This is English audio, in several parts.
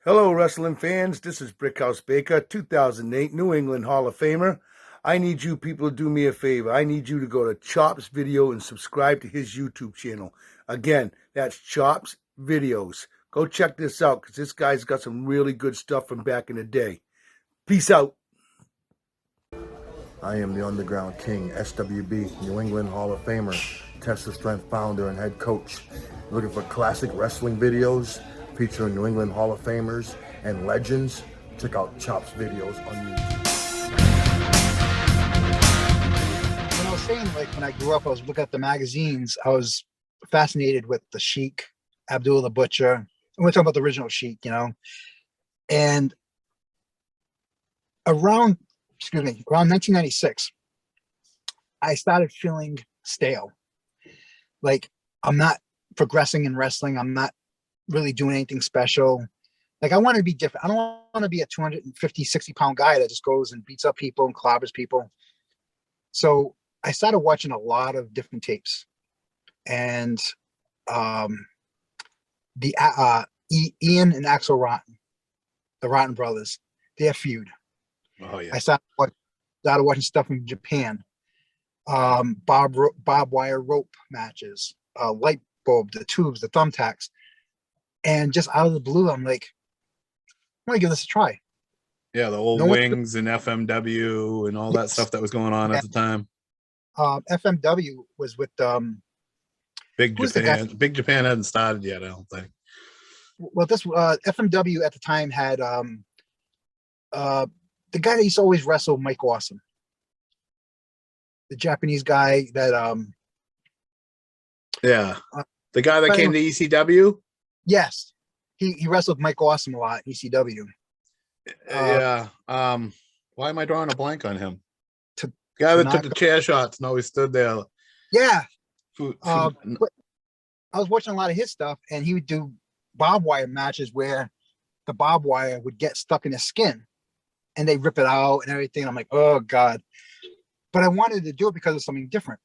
Hello, wrestling fans. This is Brickhouse Baker, 2008 New England Hall of Famer. I need you people to do me a favor. I need you to go to Chop's Video and subscribe to his YouTube channel. Again, that's Chop's Videos. Go check this out because this guy's got some really good stuff from back in the day. Peace out. I am the Underground King, SWB, New England Hall of Famer, Test of Strength founder and head coach. Looking for classic wrestling videos featuring New England Hall of Famers and legends? Check out Chop's Videos on YouTube. When I was saying, like, when I grew up, I was looking at the magazines. I was fascinated with the Sheik, Abdullah the Butcher. And we're talking about the original Sheik, And around 1996, I started feeling stale. Like, I'm not progressing in wrestling. I'm not really doing anything special. Like, I want to be different. I don't want to be a 250, 60-pound guy that just goes and beats up people and clobbers people. So I started watching a lot of different tapes. And Ian and Axel Rotten, the Rotten brothers, their feud. Oh yeah. I started watching stuff from Japan. Bob wire rope matches, light bulb, the tubes, the thumbtacks. And just out of the blue, I'm like, I'm gonna give this a try. Yeah, the old Wings and FMW and all that stuff that was going on at the time. FMW was with Big Japan. Big Japan hadn't started yet, I don't think. Well, this FMW at the time had the guy that used to always wrestle Mike Awesome, the Japanese guy that the guy that came to ECW. Yes, he wrestled Mike Awesome a lot in ECW. Why am I drawing a blank on him? The guy that took the chair shots and always stood there. Yeah. But I was watching a lot of his stuff, and he would do barbed wire matches where the barbed wire would get stuck in his skin and they rip it out and everything. I'm like, oh God. But I wanted to do it because of something different.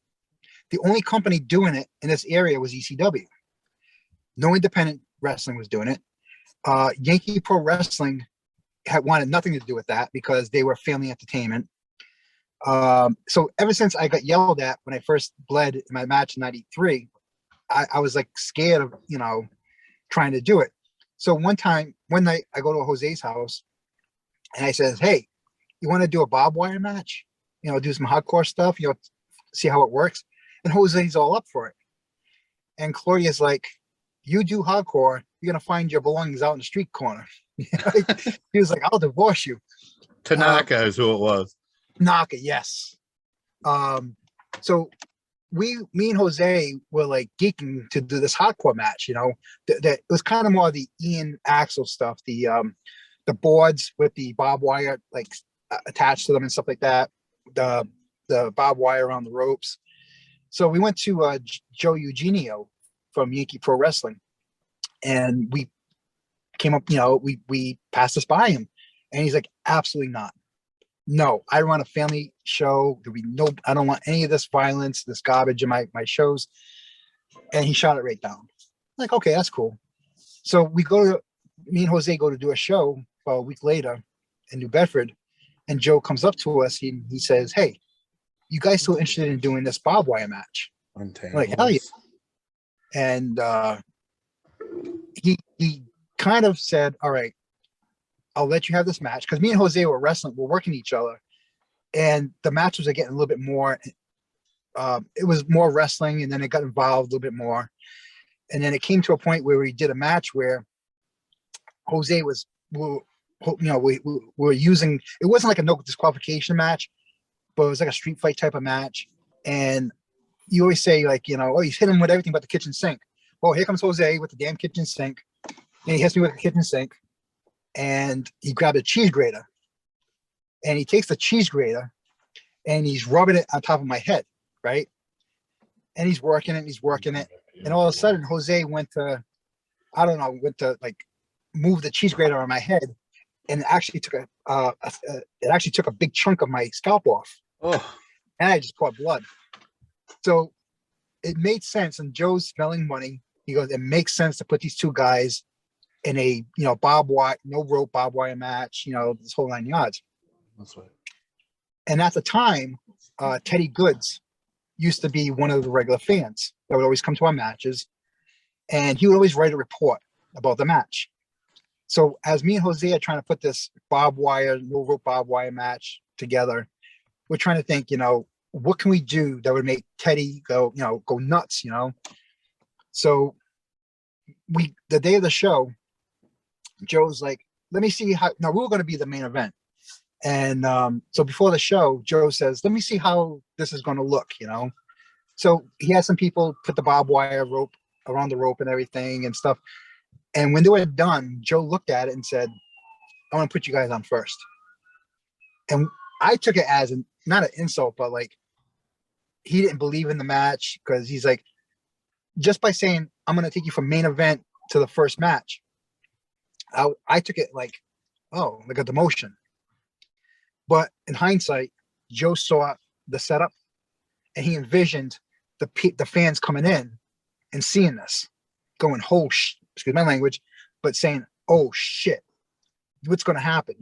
The only company doing it in this area was ECW. No independent wrestling was doing it. Yankee Pro Wrestling had wanted nothing to do with that because they were family entertainment. So ever since I got yelled at when I first bled in my match in '93, I was like scared of, trying to do it. So one night I go to Jose's house and I says, hey, you want to do a barbed wire match? Do some hardcore stuff, see how it works. And Jose's all up for it. And Claudia's like, you do hardcore, you're going to find your belongings out in the street corner. He was like, I'll divorce you. Tanaka is who it was. Tanaka, yes. So me and Jose were like geeking to do this hardcore match, that it was kind of more the Ian Axel stuff, the boards with the barbed wire like attached to them and stuff like that, the barbed wire around the ropes. So we went to Joe Eugenio from Yankee Pro Wrestling, and we came up, we passed this by him, and he's like, absolutely not. No, I run a family show. I don't want any of this violence, this garbage in my shows. And he shot it right down. I'm like, okay, that's cool. So me and Jose go to do a show about a week later in New Bedford, and Joe comes up to us. He says, hey, you guys still interested in doing this barbed wire match? I'm like, hell yeah. And he kind of said, all right, I'll let you have this match, because me and Jose were working each other, and the matches are getting a little bit more. It was more wrestling, and then it got involved a little bit more, and then it came to a point where we did a match where Jose was, we were using. It wasn't like a no disqualification match, but it was like a street fight type of match. And you always say, like, oh, he's hit him with everything but the kitchen sink. Well, here comes Jose with the damn kitchen sink, and he hits me with the kitchen sink. And he grabbed a cheese grater, and he takes the cheese grater and he's rubbing it on top of my head, right? And he's working it. And all of a sudden, Jose went to like move the cheese grater on my head, and it actually took a big chunk of my scalp off. Oh, and I just poured blood. So it made sense. And Joe's smelling money. He goes, it makes sense to put these two guys in a, barbed wire, no rope barbed wire match, this whole 9 yards. That's right. And at the time, Teddy Goods used to be one of the regular fans that would always come to our matches, and he would always write a report about the match. So as me and Jose are trying to put this barbed wire, no rope barbed wire match together, we're trying to think, what can we do that would make Teddy go nuts, So the day of the show, Joe's like, let me see how, now we were going to be the main event. And so before the show, Joe says, let me see how this is going to look, So he had some people put the barbed wire rope around the rope and everything and stuff. And when they were done, Joe looked at it and said, I want to put you guys on first. And I took it as not an insult, but like, he didn't believe in the match, because he's like, just by saying, I'm going to take you from main event to the first match, I took it like, oh, like a demotion. But in hindsight, Joe saw the setup, and he envisioned the fans coming in and seeing this, going, excuse my language, but saying, oh shit, what's going to happen,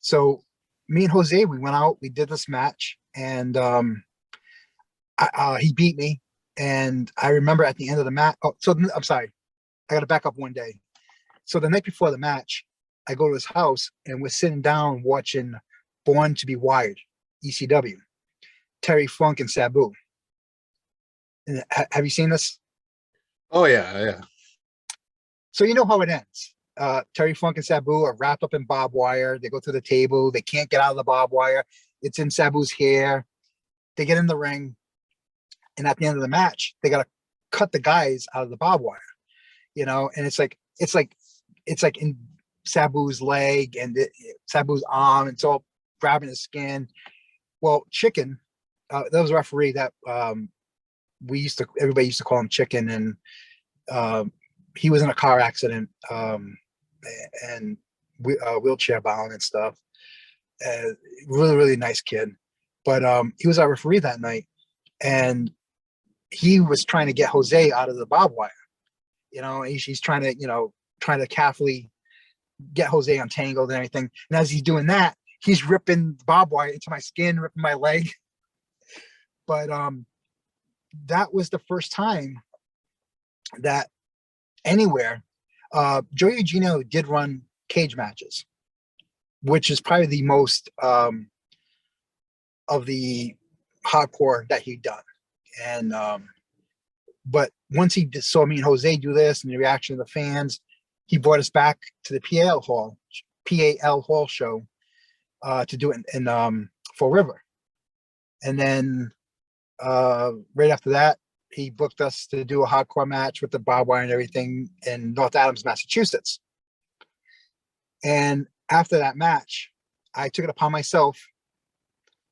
So me and Jose, we went out, we did this match, and he beat me. And I remember at the end of the match, I'm sorry, I got to back up one day. So the night before the match, I go to his house, and we're sitting down watching Born to be Wired, ECW, Terry Funk and Sabu. And have you seen this? Oh yeah. So you know how it ends. Terry Funk and Sabu are wrapped up in barbed wire. They go to the table. They can't get out of the barbed wire. It's in Sabu's hair. They get in the ring. And at the end of the match, they got to cut the guys out of the barbed wire, and it's like in Sabu's leg and Sabu's arm. It's all grabbing his skin. Well, Chicken, that was a referee that everybody used to call him Chicken. And he was in a car accident, and wheelchair bound and stuff. Really, really nice kid. But he was our referee that night, and he was trying to get Jose out of the barbed wire. He's trying to carefully get Jose untangled and everything. And as he's doing that, he's ripping barbed wire into my skin, ripping my leg. But that was the first time that anywhere, Joe Eugenio did run cage matches, which is probably the most of the hardcore that he'd done. And but once he saw me and Jose do this and the reaction of the fans, he brought us back to the PAL Hall show to do it in Fall River. And then right after that, he booked us to do a hardcore match with the barbed wire and everything in North Adams, Massachusetts. And after that match, I took it upon myself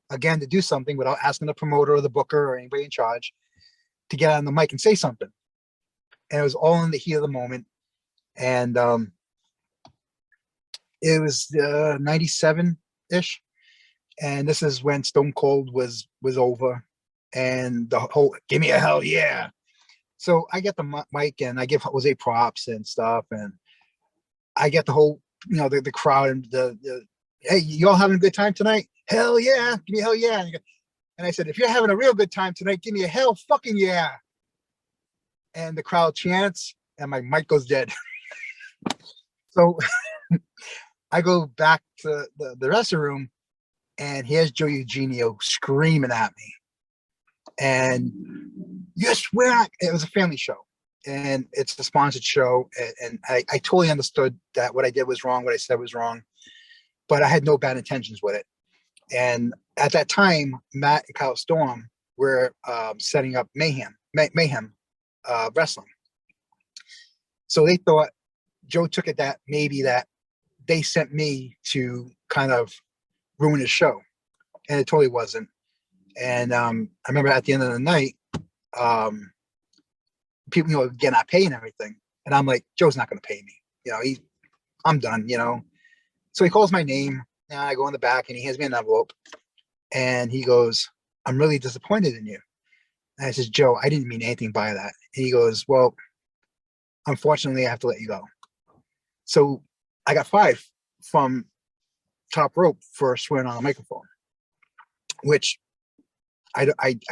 again to do something without asking the promoter or the booker or anybody in charge, to get on the mic and say something. And it was all in the heat of the moment. And it was 97-ish. And this is when Stone Cold was over, and the whole give me a hell yeah. So I get the mic and I give Jose props and stuff, and I get the whole, the crowd and the hey, you all having a good time tonight? Hell yeah, give me a hell yeah. And I said, if you're having a real good time tonight, give me a hell fucking yeah. And the crowd chants, and my mic goes dead. So I go back to the rest of the room, and here's Joe Eugenio screaming at me. And you swear, it was a family show, and it's a sponsored show. And I totally understood that what I did was wrong, what I said was wrong, but I had no bad intentions with it. And at that time, Matt and Kyle Storm were setting up Mayhem Wrestling. So they thought, Joe took it that maybe that they sent me to kind of ruin his show, and it totally wasn't. And I remember at the end of the night, people, again, not paying everything, and I'm like, Joe's not going to pay me. I'm done. So he calls my name, and I go in the back, and he hands me an envelope, and he goes, I'm really disappointed in you. And I says, Joe, I didn't mean anything by that. And he goes, well, unfortunately, I have to let you go. So I got fired from Top Rope for swearing on a microphone, which I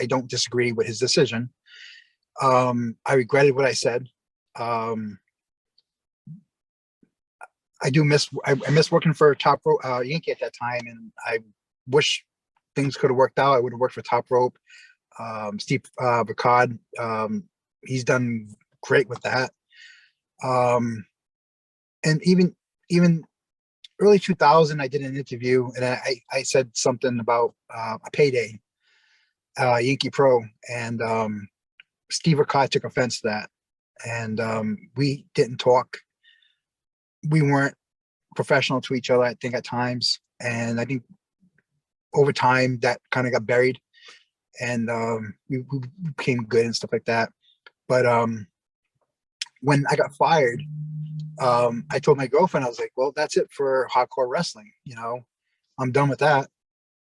don't disagree with his decision. I regretted what I said. I do miss I miss working for Top Rope Yankee at that time, and I wish things could have worked out. I would have worked for Top Rope. Steve Ricard, he's done great with that. And even early 2000, I did an interview, and I said something about a payday, Yankee Pro, and Steve Ricard took offense to that, and we didn't talk. We weren't professional to each other, I think, at times, and I think over time that kind of got buried, and we became good and stuff like that. But when I got fired, I told my girlfriend, I was like, well, that's it for hardcore wrestling, you know, I'm done with that.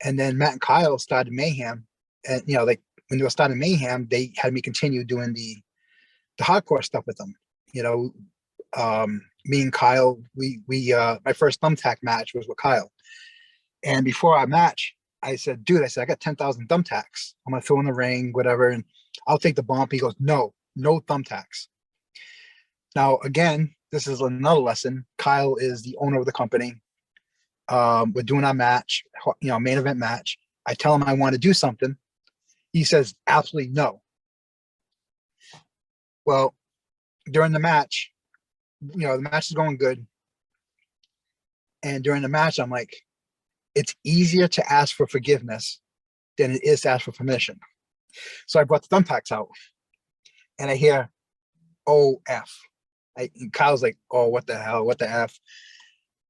And then Matt and Kyle started Mayhem, and you know, like when they were starting Mayhem, they had me continue doing the hardcore stuff with them, you know. Me and Kyle, we my first thumbtack match was with Kyle, and before our match, I said, dude, I said, I got 10,000 thumbtacks, I'm gonna throw in the ring, whatever, and I'll take the bump. He goes, no thumbtacks. Now again, this is another lesson. Kyle is the owner of the company. We're doing our match, you know, main event match. I tell him I want to do something. He says absolutely no. Well, during the match, you know, the match is going good. And during the match, I'm like, it's easier to ask for forgiveness than it is to ask for permission. So I brought the thumbtacks out, and I hear, "Oh F." And Kyle's like, "Oh, what the hell? What the F?"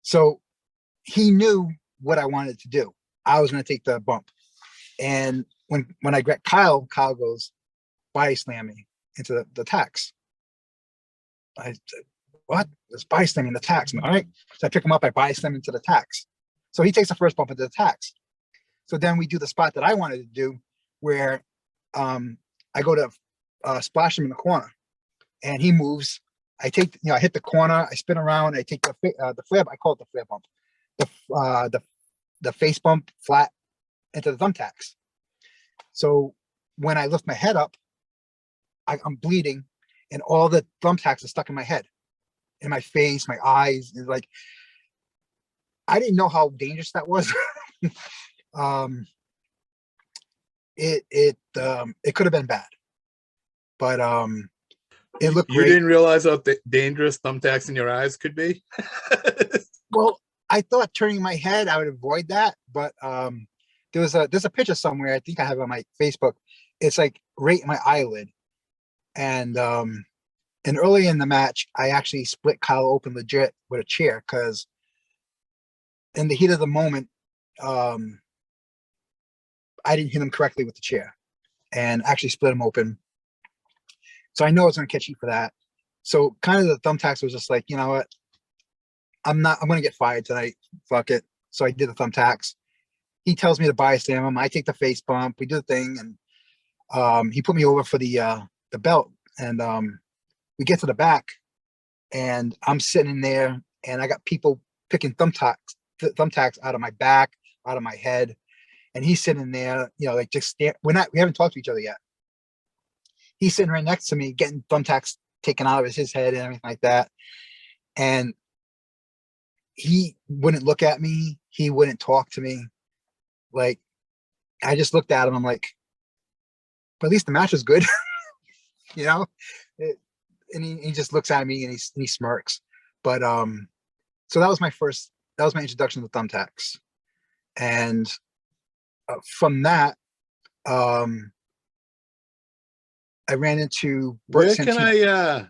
So he knew what I wanted to do. I was going to take the bump. And when I get Kyle goes, body slam me into the tacks. I said, what? It's body slamming the tacks. All right. So I pick him up, I body slam into the tacks. So he takes the first bump into the tacks. So then we do the spot that I wanted to do, where I go to splash him in the corner, and he moves. I take, you know, I hit the corner, I spin around, I take the flare, I call it the flare bump, the face bump flat into the thumbtacks. So when I lift my head up, I'm bleeding, and all the thumbtacks are stuck in my head, in my face, my eyes. It's like, I didn't know how dangerous that was. It could have been bad, but it looked great. You didn't realize how dangerous thumbtacks in your eyes could be? Well, I thought turning my head, I would avoid that, but there's a picture somewhere, I think I have on my Facebook. It's like right in my eyelid, and early in the match, I actually split Kyle open legit with a chair, because in the heat of the moment, I didn't hit him correctly with the chair, and actually split him open. So I know I was going to catch heat for that. So kind of the thumbtacks was just like, you know what? I'm going to get fired tonight. Fuck it. So I did the thumbtacks. He tells me to body slam him. I take the face bump. We do the thing, and he put me over for the belt. And we get to the back, and I'm sitting in there, and I got people picking thumbtacks out of my back, out of my head, and he's sitting there, you know, like just we haven't talked to each other yet. He's sitting right next to me, getting thumbtacks taken out of his head and everything like that. And he wouldn't look at me. He wouldn't talk to me. Like, I just looked at him. I'm like, but at least the match was good, you know? And he just looks at me, and he smirks. But so that was my introduction to thumbtacks. And from that, I ran into Bert Santino.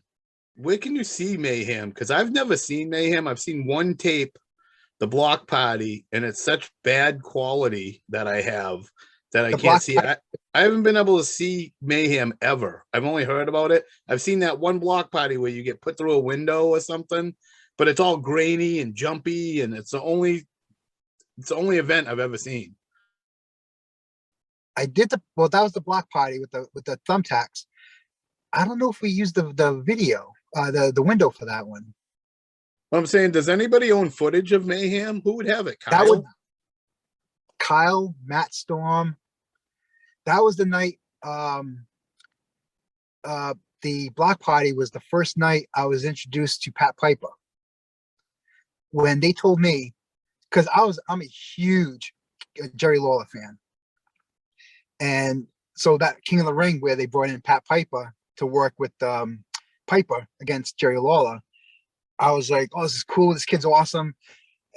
Where can you see Mayhem? Because I've never seen Mayhem. I've seen one tape, The Block Party, and it's such bad quality that I can't see it. I haven't been able to see Mayhem ever. I've only heard about it. I've seen that one Block Party where you get put through a window or something, but it's all grainy and jumpy, and it's the only event I've ever seen. That was the Block Party with the thumbtacks. I don't know if we used the video, the window for that one. I'm saying, does anybody own footage of Mayhem? Who would have it? That would Kyle? Kyle, Matt Storm. That was the night. The block party was the first night I was introduced to Pat Piper. When they told me, because I'm a huge Jerry Lawler fan, and so that King of the Ring where they brought in Pat Piper to work with Piper against Jerry Lawler, I was like, oh, this is cool. This kid's awesome.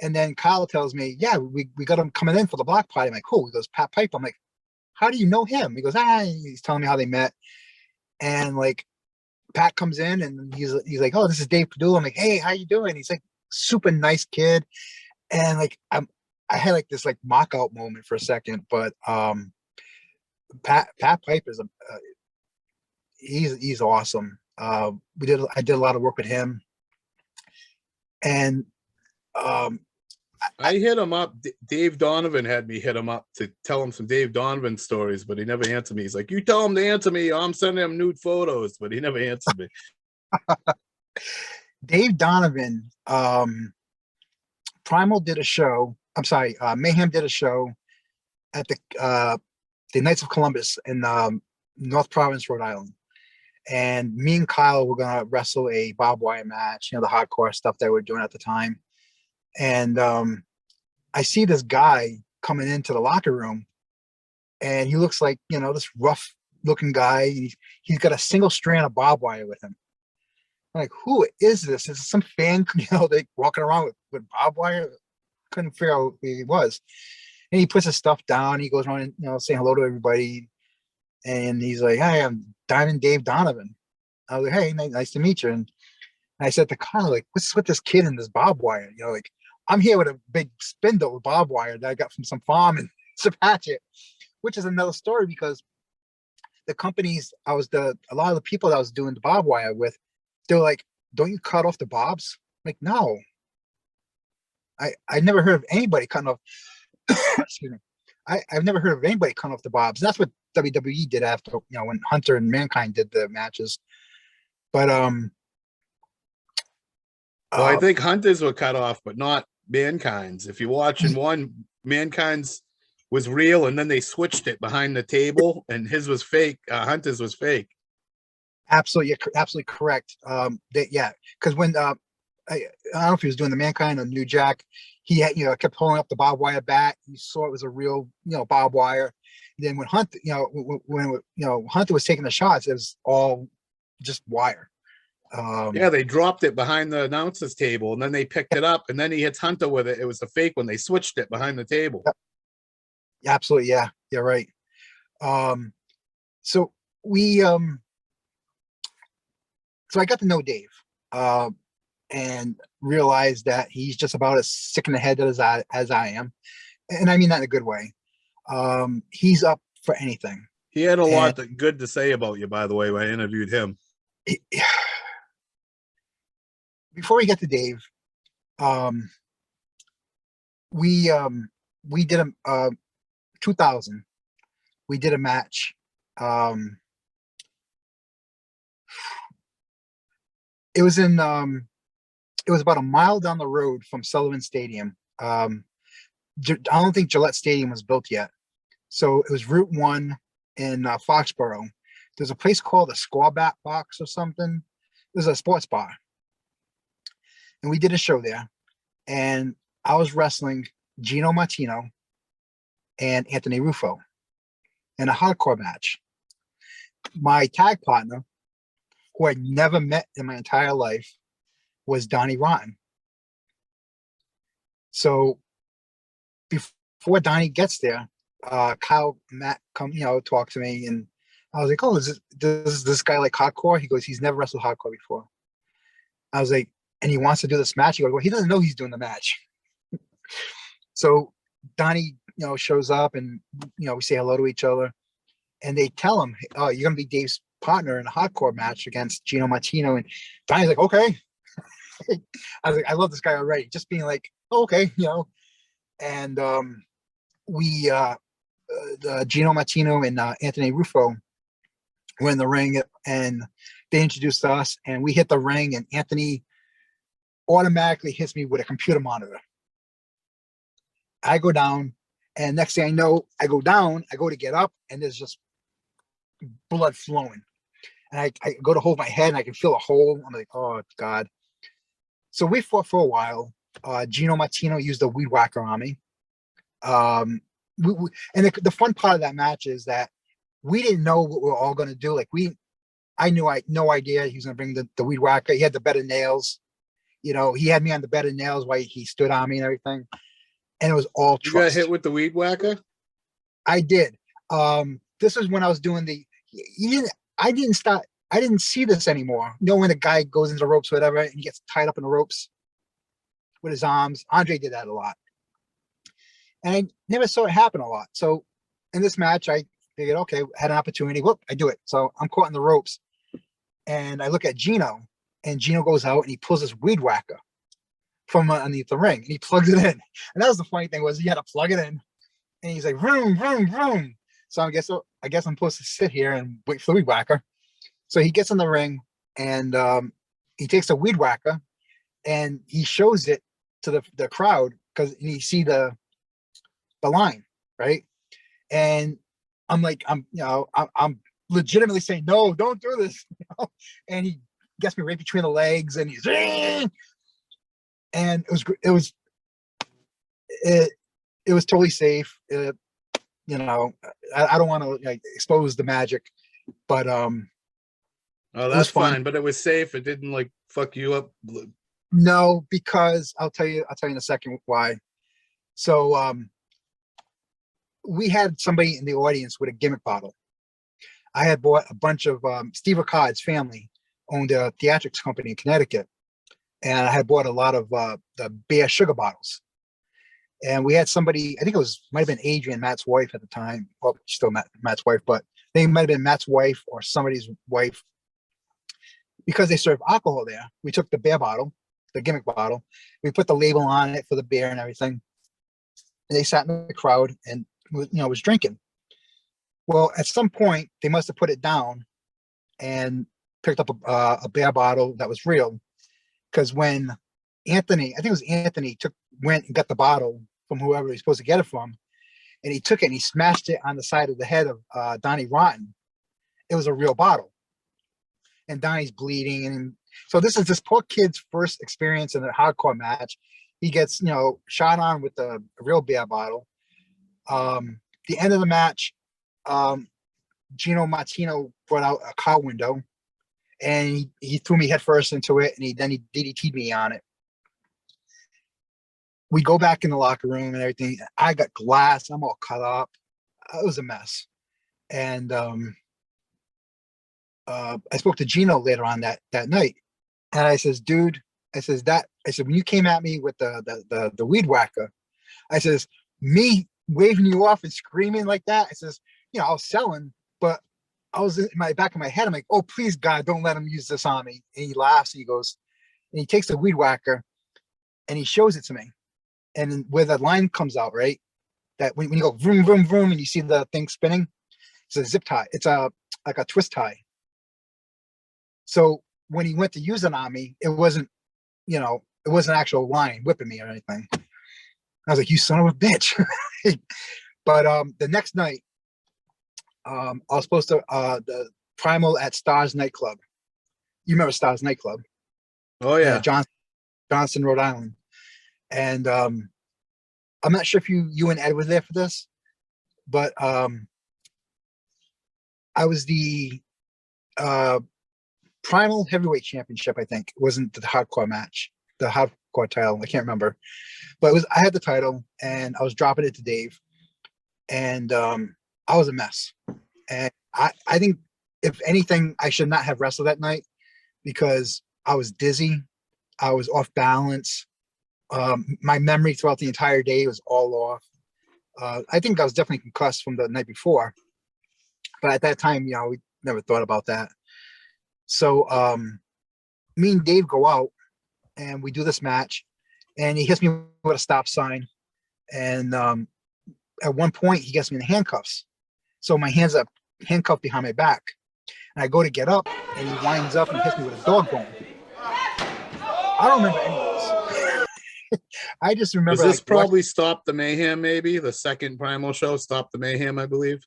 And then Kyle tells me, yeah, we got him coming in for the block party. I'm like, who? He goes, Pat Piper. I'm like, how do you know him? He goes, he's telling me how they met. And like Pat comes in and he's like, oh, this is Dave Padula. I'm like, hey, how you doing? He's like, super nice kid. And like I had like this like mock out moment for a second, but Pat Piper's he's awesome. I did a lot of work with him, and I hit him up. Dave Donovan had me hit him up to tell him some Dave Donovan stories, but he never answered me. He's like, you tell him to answer me, or I'm sending him nude photos, but he never answered me. Dave Donovan, Primal did a show. I'm sorry, Mayhem did a show at the Knights of Columbus in North Providence, Rhode Island. And me and Kyle were gonna wrestle a barbed wire match, the hardcore stuff that we're doing at the time. And I see this guy coming into the locker room, and he looks like this rough looking guy. He's got a single strand of barbed wire with him. I'm like, who is this? Is this some fan, they walking around with barbed wire? Couldn't figure out who he was. And he puts his stuff down. He goes around and saying hello to everybody. And he's like, "Hi, I'm Diamond Dave Donovan." I was like, "Hey, nice to meet you." And I said to Kyle, like, "What's with this kid and this barbed wire? Like, I'm here with a big spindle with barbed wire that I got from some farm in Sapatchit," which is another story because the companies a lot of the people that I was doing the barbed wire with, they were like, "Don't you cut off the barbs?" I'm like, no. I never heard of anybody cutting off. Excuse me. I've never heard of anybody cutting off the barbs. And that's what WWE did after, when Hunter and Mankind did the matches. But well, I think Hunter's were cut off, but not Mankind's. If you're watching one, Mankind's was real, and then they switched it behind the table, and his was fake. Hunter's was fake. Absolutely correct. Because when I don't know if he was doing the Mankind or New Jack, he had kept holding up the barbed wire bat. You saw it was a real barbed wire. And then when Hunter when Hunter was taking the shots, it was all just wire. Yeah, they dropped it behind the announcer's table, and then they picked it up, and then he hits Hunter with it. It was the fake when they switched it behind the table. Absolutely, yeah, right. So we so I got to know Dave, and realized that he's just about as sick in the head as I am, and I mean that in a good way. He's up for anything. He had a lot good to say about you, by the way, when I interviewed him. Before we get to Dave, we did a 2000. We did a match. It was in it was about a mile down the road from Sullivan Stadium. I don't think Gillette Stadium was built yet, so it was Route 1 in Foxborough. There's a place called the Squawbat Box or something. There's a sports bar, and we did a show there. And I was wrestling Gino Martino and Anthony Ruffo in a hardcore match. My tag partner, who I'd never met in my entire life, was Donnie Rotten. So before Donnie gets there, Kyle, Matt come, talk to me, and I was like, "Oh, does this guy like hardcore?" He goes, "He's never wrestled hardcore before." I was like, "And he wants to do this match?" He goes, "Well, he doesn't know he's doing the match." So Donnie, shows up, and we say hello to each other, and they tell him, "Oh, you're gonna be Dave's partner in a hardcore match against Gino Martino." And Donnie's like, "Okay." I was like, I love this guy already. Just being like, oh, okay, And we Gino Martino and Anthony Ruffo were in the ring, and they introduced us, and we hit the ring, and Anthony automatically hits me with a computer monitor. I go down, and next thing I know, I go down, I go to get up, and there's just blood flowing. And I go to hold my head, and I can feel a hole. I'm like, oh, God. So we fought for a while. Gino Martino used a weed whacker on me. And the fun part of that match is that we didn't know what we were all going to do. Like I knew I had no idea he was going to bring the weed whacker. He had the bed of nails. You know, he had me on the bed of nails while he stood on me and everything. And it was all trust. You got hit with the weed whacker? I did. This was when I was doing I didn't see this anymore. You know, when the guy goes into the ropes or whatever, and he gets tied up in the ropes with his arms. Andre did that a lot. And I never saw it happen a lot. So in this match, I figured, okay, had an opportunity. Whoop, I do it. So I'm caught in the ropes. And I look at Gino, and Gino goes out and he pulls this weed whacker from underneath the ring, and he plugs it in. And that was the funny thing, was he had to plug it in. And he's like, vroom, vroom, vroom. So I guess I'm supposed to sit here and wait for the weed whacker. So he gets in the ring, and he takes the weed whacker, and he shows it to the crowd, because you see the line, right? And I'm like, I'm legitimately saying, no, don't do this. You know? And he gets me right between the legs, and he's, and it was totally safe. You know, I don't want to like expose the magic, but oh, that's fine. But it was safe. It didn't like fuck you up. No, because I'll tell you in a second why. So we had somebody in the audience with a gimmick bottle. I had bought a bunch of Steve Ricard's family owned a theatrics company in Connecticut, and I had bought a lot of the Bear sugar bottles. And we had somebody, I think it might have been Adrian, Matt's wife at the time. Well, still Matt's wife, but they might have been Matt's wife or somebody's wife, because they serve alcohol there. We took the beer bottle, the gimmick bottle, we put the label on it for the beer and everything. And they sat in the crowd and, you know, was drinking. Well, at some point, they must have put it down and picked up a beer bottle that was real. Because when Anthony, I think it was Anthony, went and got the bottle from whoever he's supposed to get it from, and he took it and he smashed it on the side of the head of Donnie Rotten. It was a real bottle, and Donnie's bleeding. And so this is this poor kid's first experience in a hardcore match. He gets, you know, shot on with a real beer bottle. The end of the match, Gino Martino brought out a car window, and he threw me headfirst into it, and then he DDT'd me on it. We go back in the locker room and everything. I got glass. I'm all cut up. It was a mess. And I spoke to Gino later on that night, and I says, dude, I said, when you came at me with the weed whacker, I says, me waving you off and screaming like that, I says, you know, I was selling, but I was in my back of my head, I'm like, oh, please, God, don't let him use this on me. And he laughs, and he goes, and he takes the weed whacker and he shows it to me. And where the line comes out, right? That when you go vroom, vroom, vroom, and you see the thing spinning, it's a zip tie. It's like a twist tie. So when he went to use it on me, it wasn't, you know, it wasn't an actual line whipping me or anything. I was like, you son of a bitch. But the next night, I was supposed to the Primal at Stars nightclub. You remember Stars nightclub? Oh yeah, Johnston, Rhode Island. And I'm not sure if you and Ed were there for this, but I was the Primal Heavyweight Championship. I think it wasn't the hardcore match, the hardcore title. I can't remember, but I had the title, and I was dropping it to Dave, and I was a mess. And I think, if anything, I should not have wrestled that night, because I was dizzy, I was off balance. My memory throughout the entire day was all off. I think I was definitely concussed from the night before, but at that time, you know, we never thought about that. So me and Dave go out, and we do this match, and he hits me with a stop sign. And at one point, he gets me in handcuffs. So my hands are handcuffed behind my back, and I go to get up, and he winds up and hits me with a dog bone. I don't remember any of this. I just Was remember this like probably Stop the Mayhem? Maybe the second Primal show, Stop the Mayhem, I believe.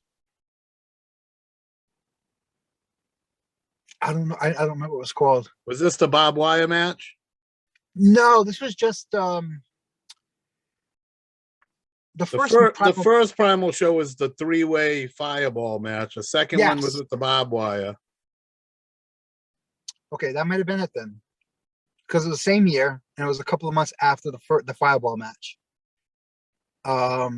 I don't know. I don't remember what it was called. Was this the barbed wire match? No, this was just the The first the Primal. first Primal show was the 3-way fireball match. The second one was Yes. with the barbed wire. Okay, that might have been it then, because it was the same year and it was a couple of months after the fireball match. Yeah,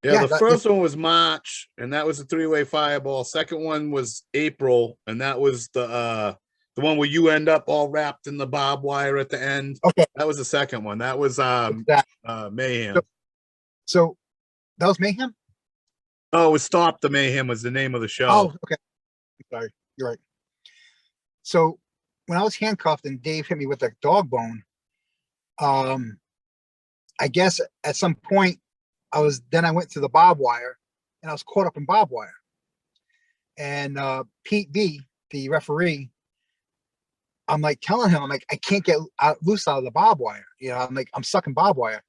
Yeah, the first one was March, and that was a 3-way fireball. Second one was April, and that was the one where you end up all wrapped in the barbed wire at the end. okay. That was the second one. That was That. Mayhem. So that was Mayhem. Oh, it was Stop the Mayhem was the name of the show. Oh, okay. Sorry, you're right. So when I was handcuffed and Dave hit me with a dog bone, I guess at some point I went to the barbed wire and I was caught up in barbed wire. And Pete B, the referee, I'm like telling him, I'm like, I can't get loose out of the barbed wire. You know, I'm like, I'm stuck in barbed wire.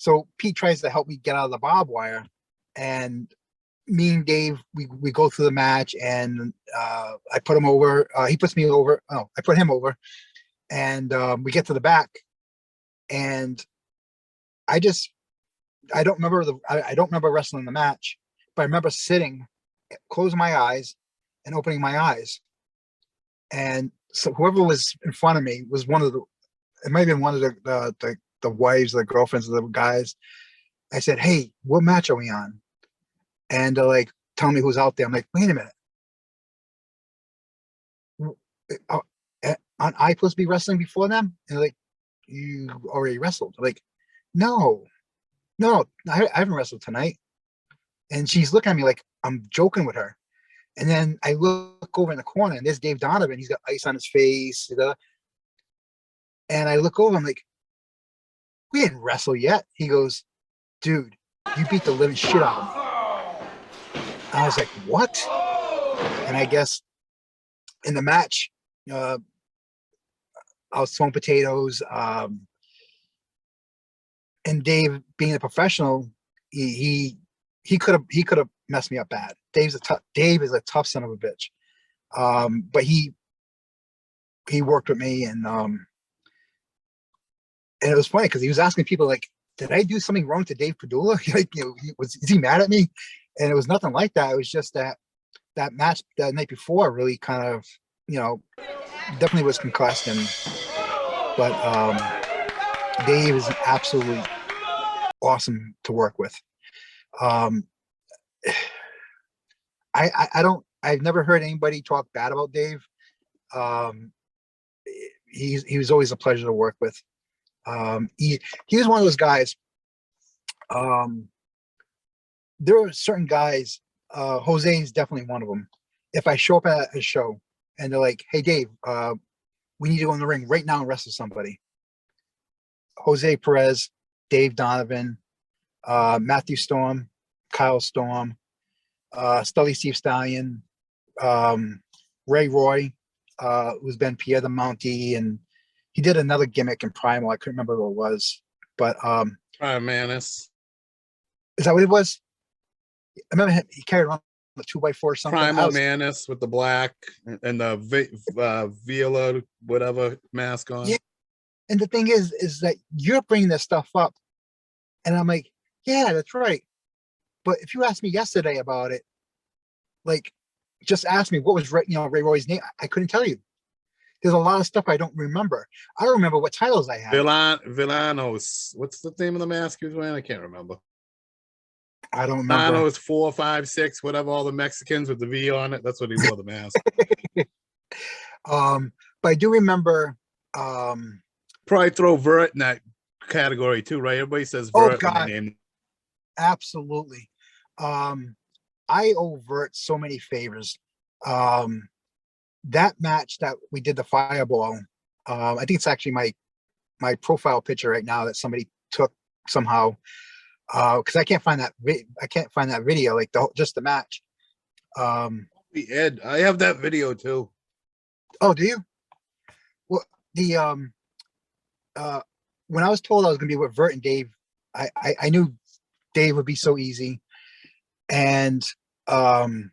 So Pete tries to help me get out of the barbed wire. And me and Dave, we go through the match and I put him over. He puts me over. Oh, I put him over. And we get to the back. And I don't remember I don't remember wrestling the match, but I remember sitting, closing my eyes and opening my eyes. And so whoever was in front of me was it might have been one of the wives, the girlfriends of the guys. I said, "Hey, what match are we on?" And they're like, tell me who's out there. I'm like, wait a minute. Aren't I supposed to be wrestling before them? And they're like, you already wrestled. I'm like, no, I haven't wrestled tonight. And she's looking at me like I'm joking with her. And then I look over in the corner and there's Dave Donovan. He's got ice on his face. And I look over, I'm like, we didn't wrestle yet. He goes, dude, you beat the living shit out of me. I was like, what? And I guess in the match, I was throwing potatoes. And Dave, being a professional, he could have messed me up bad. Dave is a tough son of a bitch. But he worked with me, and it was funny because he was asking people like, "Did I do something wrong to Dave Padula? Like, you know, is he mad at me?" And it was nothing like that. It was just that match that night before really kind of, you know, definitely was concussed. But Dave is absolutely awesome to work with. I've never heard anybody talk bad about Dave. He was always a pleasure to work with. He was one of those guys. There are certain guys. Jose is definitely one of them. If I show up at a show and they're like, "Hey, Dave, we need to go in the ring right now and wrestle somebody," Jose Perez, Dave Donovan, Matthew Storm, Kyle Storm, Stully Steve Stallion, Ray Roy, who's been Pierre the Mountie, and he did another gimmick in Primal. I couldn't remember what it was, but Prime Manus. Is that what it was? I remember he carried around the 2x4 or something. Primal Manus with the black and the Viola whatever mask on. Yeah. And the thing is that you're bringing this stuff up, and I'm like, yeah, that's right. But if you asked me yesterday about it, like, just ask me what was Ray Roy's name. I couldn't tell you. There's a lot of stuff I don't remember. I don't remember what titles I had. Villanos. What's the name of the mask he was wearing? I can't remember. I don't remember. Villanos 4, 5, 6, whatever. All the Mexicans with the V on it. That's what he wore the mask. But I do remember. Probably throw Vert in that category too, right? Everybody says Vert when they name. Absolutely. I owe Vert so many favors. That match that we did, the fireball, I think it's actually my profile picture right now that somebody took somehow, because I can't find that video, like just the match. Ed, I have that video too. Oh, do you? Well, when I was told I was going to be with Vert and Dave, I knew Dave would be so easy. And Donnie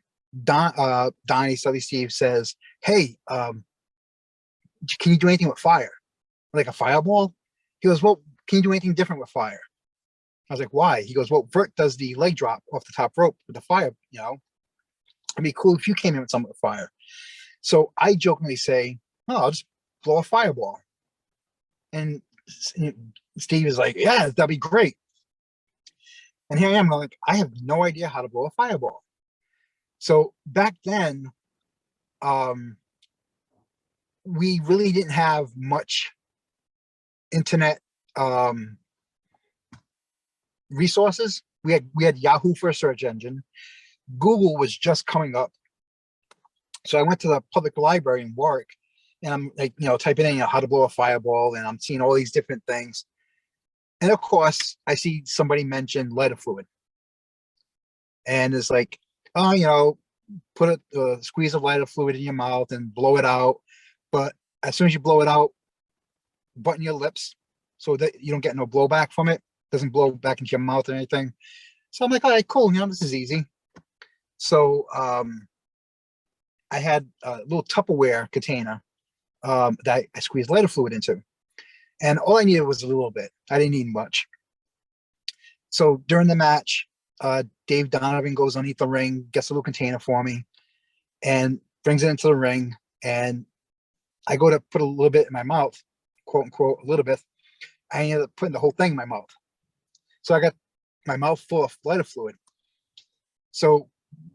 Sully Steve says, "Hey, can you do anything with fire? Like a fireball?" He goes, "Well, can you do anything different with fire?" I was like, "Why?" He goes, "Well, Vert does the leg drop off the top rope with the fire. You know, it'd be cool if you came in with something with fire." So I jokingly say, "Oh, I'll just blow a fireball." And Steve is like, "Yeah, that'd be great." And here I am, like, I have no idea how to blow a fireball. So back then, um, we really didn't have much internet resources. We had Yahoo for a search engine. Google was just coming up. So I went to the public library in Warwick, and I'm like, typing in, how to blow a fireball, and I'm seeing all these different things. And of course, I see somebody mention lighter fluid, and it's like, oh, put a squeeze of lighter fluid in your mouth and blow it out. But as soon as you blow it out, button your lips so that you don't get no blowback from it. Doesn't blow back into your mouth or anything. So I'm like, all right, cool. This is easy. So I had a little Tupperware container that I squeezed lighter fluid into. And all I needed was a little bit. I didn't need much. So during the match, Dave Donovan goes underneath the ring, gets a little container for me, and brings it into the ring. And I go to put a little bit in my mouth, quote unquote, a little bit. I ended up putting the whole thing in my mouth. So I got my mouth full of lighter fluid. So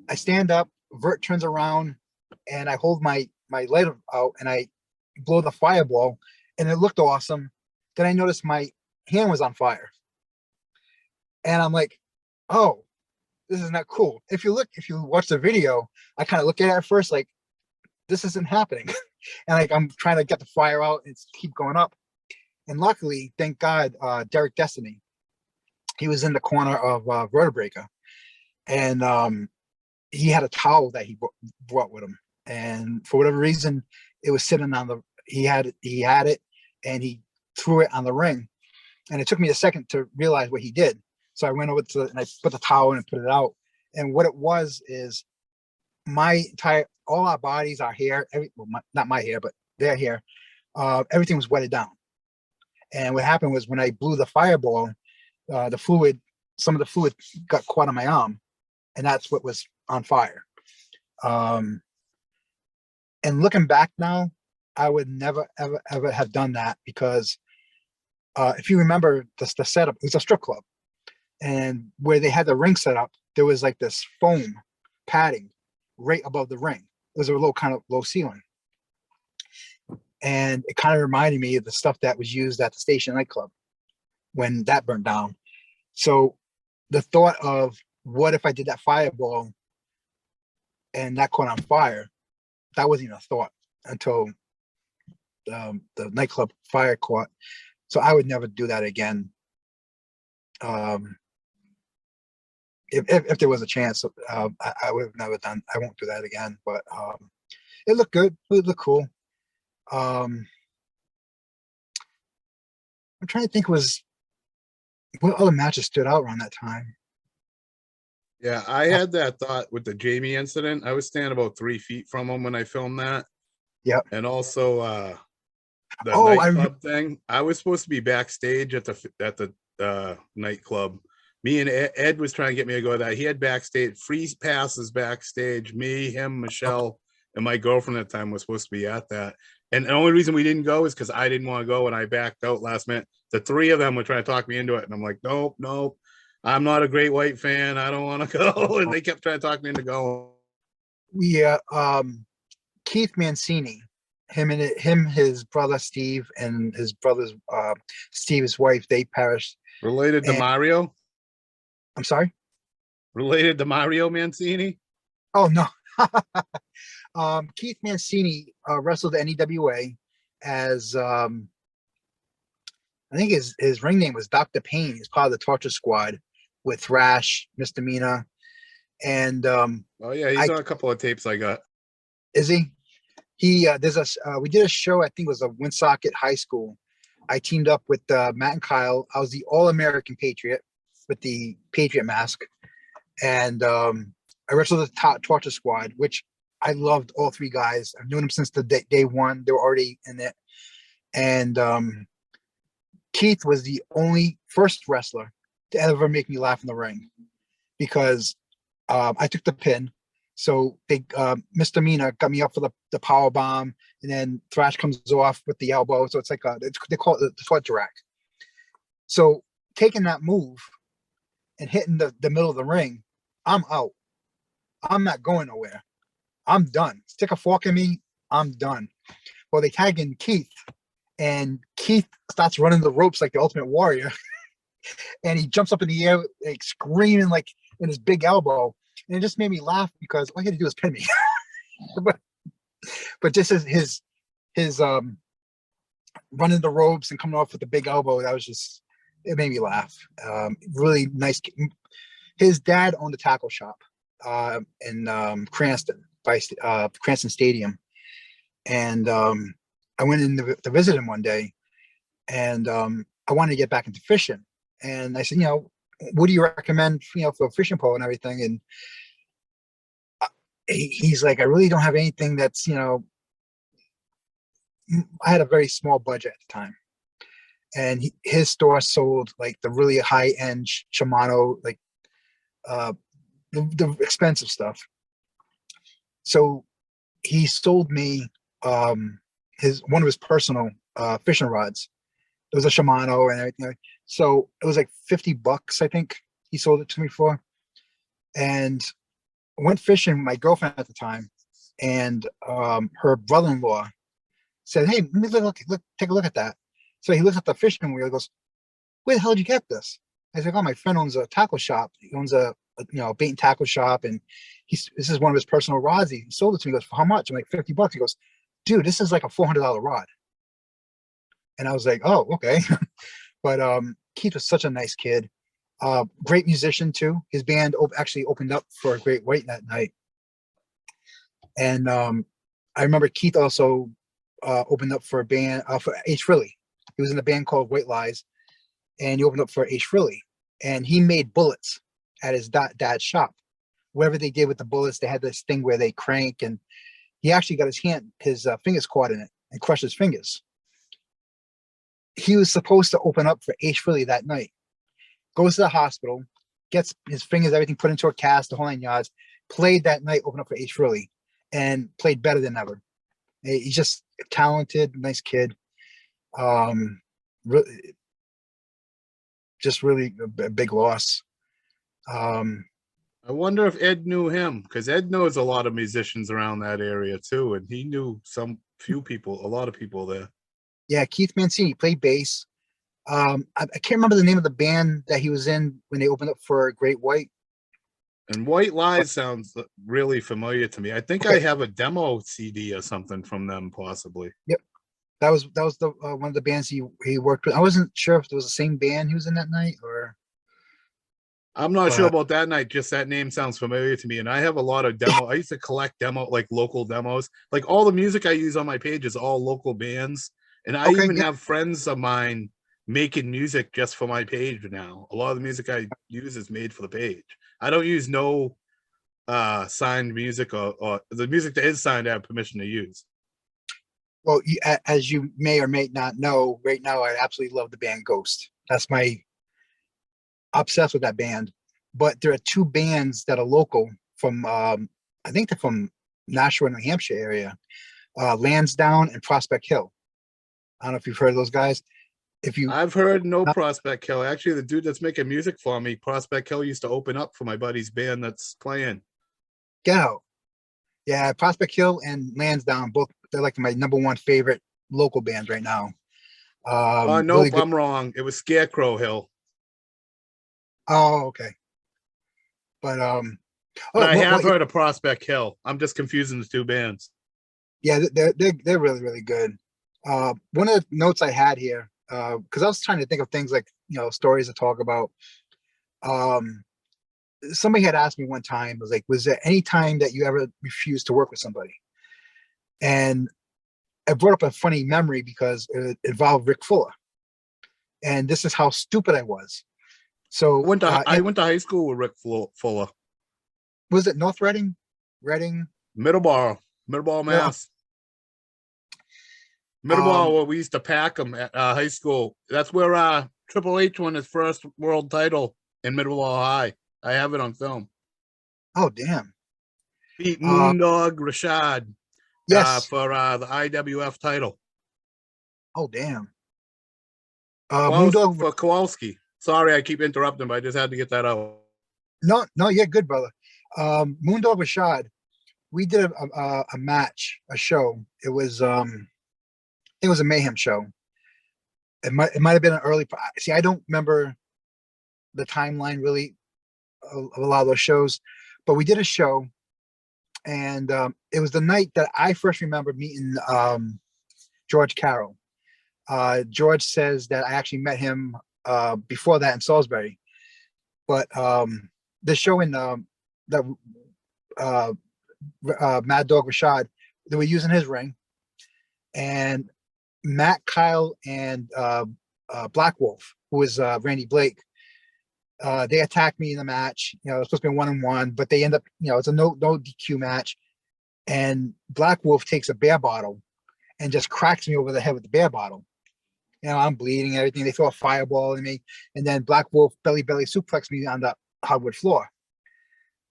I stand up, Vert turns around, and I hold my lighter out and I blow the fireball, and it looked awesome. Then I noticed my hand was on fire. And I'm like, oh, this is not cool. If you watch the video, I kind of look at it at first like, this isn't happening. And like, I'm trying to get the fire out and keep going up. And luckily, thank God, Derek Destiny, he was in the corner of Vertebreaker. And he had a towel that he brought with him. And for whatever reason, it was sitting on he had it and he threw it on the ring. And it took me a second to realize what he did. So I went over and I put the towel in and put it out. And what it was is all our bodies, our hair, not my hair, but their hair, everything was wetted down. And what happened was when I blew the fireball, some of the fluid got caught on my arm, and that's what was on fire. And looking back now, I would never, ever, ever have done that because if you remember the setup, it was a strip club. And where they had the ring set up, there was like this foam padding right above the ring. It was a little kind of low ceiling. And it kind of reminded me of the stuff that was used at the Station nightclub when that burned down. So the thought of what if I did that fireball and that caught on fire, that wasn't even a thought until the nightclub fire caught. So I would never do that again. If there was a chance, I would have never done. I won't do that again. But it looked good. It looked cool. I'm trying to think what other matches stood out around that time. Yeah, I had that thought with the Jamie incident. I was standing about 3 feet from him when I filmed that. Yep. And also the Oh, nightclub thing. I was supposed to be backstage at the nightclub. Me and Ed was trying to get me to go to that. He had backstage, free passes backstage. Me, him, Michelle, and my girlfriend at the time was supposed to be at that. And the only reason we didn't go is because I didn't want to go and I backed out last minute. The three of them were trying to talk me into it. And I'm like, nope. I'm not a Great White fan. I don't want to go. And they kept trying to talk me into going. Yeah. Keith Mancini, his brother Steve, and his brother's Steve's wife, they perished. Related to Mario? I'm sorry? Related to Mario Mancini? Oh, no. Keith Mancini wrestled the NEWA as I think his ring name was Dr. Payne. He's part of the Torture Squad with Thrash, Misdemeanor, and oh yeah, he's on a couple of tapes I got. Is he? He we did a show, I think it was a Woonsocket High School. I teamed up with Matt and Kyle. I was the All-American Patriot with the Patriot mask, and I wrestled the Torture Squad, which I loved all three guys. I've known them since the day one. They were already in it, and Keith was the only first wrestler to ever make me laugh in the ring because I took the pin. So they Mr. Mina got me up for the power bomb, and then Thrash comes off with the elbow. So it's like they call it the foot drag. So taking that move and hitting the middle of the ring, I'm out. I'm not going nowhere. I'm done. Stick a fork in me, I'm done. Well, they tag in Keith, and Keith starts running the ropes like the Ultimate Warrior, and he jumps up in the air, like screaming, like in his big elbow, and it just made me laugh because all he had to do was pin me. but just his running the ropes and coming off with the big elbow, that was just, it made me laugh. Really nice. His dad owned a tackle shop in Cranston, by Cranston Stadium, and I went in to visit him one day, and I wanted to get back into fishing, and I said, what do you recommend, for a fishing pole and everything? And he's like, I really don't have anything that's, I had a very small budget at the time, and his store sold like the really high end Shimano, like the expensive stuff. So he sold me one of his personal fishing rods. It was a Shimano and everything. So it was like $50, I think he sold it to me for. And I went fishing with my girlfriend at the time, and her brother-in-law said, "Hey, let me take a look at that." So he looks at the fishing wheel. He goes, "Where the hell did you get this?" I was like, "Oh, my friend owns a tackle shop. He owns a bait and tackle shop, and this is one of his personal rods. He sold it to me." He goes, "For how much?" I'm like, $50. He goes, "Dude, this is like a $400 rod." And I was like, "Oh, okay." But Keith was such a nice kid. Great musician too. His band actually opened up for a Great White that night. And I remember Keith also opened up for a band for H. Philly. He was in a band called White Lies, and he opened up for H. Philly. And he made bullets at his dad's shop. Whatever they did with the bullets, they had this thing where they crank, and he actually got his fingers caught in it and crushed his fingers. He was supposed to open up for H. Philly that night. Goes to the hospital, gets his fingers, everything put into a cast, the whole 9 yards, played that night, opened up for H. Philly, and played better than ever. He's just a talented, nice kid. Really, just really a big loss. I wonder if Ed knew him, because Ed knows a lot of musicians around that area too, and he knew a lot of people there. Yeah, Keith Mancini played bass. I can't remember the name of the band that he was in when they opened up for Great White. And White Lies sounds really familiar to me. I think I have a demo CD or something from them, possibly. Yep, that was the one of the bands he worked with. I wasn't sure if it was the same band he was in that night, or I'm not sure about that night. Just that name sounds familiar to me. And I have a lot of demo. I used to collect like local demos. Like all the music I use on my page is all local bands. And I even have friends of mine making music just for my page now. A lot of the music I use is made for the page. I don't use no signed music or the music that is signed I have permission to use. Well, as you may or may not know, right now I absolutely love the band Ghost. That's my obsessed with that band. But there are two bands that are local from I think they're from Nashua, New Hampshire area, Lansdowne and Prospect Hill. I don't know if you've heard of those guys. I've heard no Prospect Hill. Actually, the dude that's making music for me, Prospect Hill, used to open up for my buddy's band that's playing. Get out. Yeah, Prospect Hill and Lansdowne, both, they're like my number 1 favorite local bands right now. Nope, really I'm wrong. It was Scarecrow Hill. Oh, okay. But I have heard of Prospect Hill. I'm just confusing the two bands. Yeah, they're really, really good. One of the notes I had here, because I was trying to think of things like, stories to talk about. Somebody had asked me one time, was like, was there any time that you ever refused to work with somebody? And I brought up a funny memory because it involved Rick Fuller. and this is how stupid I was. So I went to high school with Rick Fuller. Was it North Reading? Reading? Middleborough, Yeah. Mass. Middleborough, where we used to pack them at high school. That's where Triple H won his first world title in Middleborough High. I have it on film. Oh, damn. Beat Moondog Rashad Yes. for the IWF title. Oh, damn. Moondog Moondog. for Kowalski. Sorry, I keep interrupting, but I just had to get that out. No, you're good, brother. Moondog Rashad. We did a match, a show. It was a Mayhem show. It might have been an early. See, I don't remember the timeline really of a lot of those shows, but we did a show, and it was the night that I first remember meeting George Carroll. George says that I actually met him before that in Salisbury, but the show in that Mad Dog Rashad, they were using his ring, and Matt, Kyle, and Black Wolf, who was Randy Blake, they attacked me in the match. You know, it was supposed to be 1-on-1, but they end up, you know, it's a no DQ match. And Black Wolf takes a beer bottle and just cracks me over the head with the beer bottle. You know, I'm bleeding and everything. They throw a fireball at me, and then Black Wolf belly suplex me on the hardwood floor.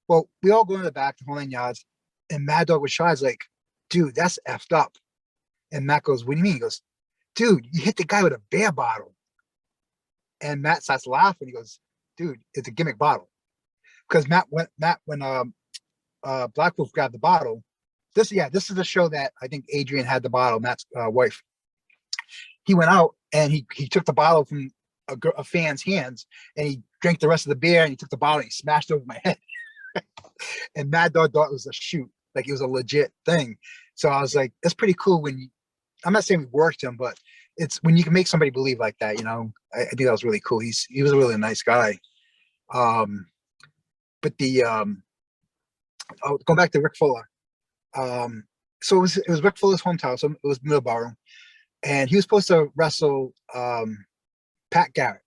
Well, we all go in the back to whole 9 yards, and Mad Dog Rashad's like, dude, that's effed up. And Matt goes, what do you mean? He goes, dude, you hit the guy with a beer bottle. And Matt starts laughing. He goes, dude, it's a gimmick bottle. Because when Black Wolf grabbed the bottle, this is the show that I think Adrian had the bottle, Matt's wife. He went out and he took the bottle from a fan's hands, and he drank the rest of the beer, and he took the bottle and he smashed it over my head. And Mad Dog thought it was a shoot, like it was a legit thing. So I was like, that's pretty cool I'm not saying we worked him, but it's when you can make somebody believe like that, you know. I think that was really cool. He was a really nice guy. But going back to Rick Fuller. So it was Rick Fuller's hometown, so it was Middleborough, and he was supposed to wrestle Pat Garrett.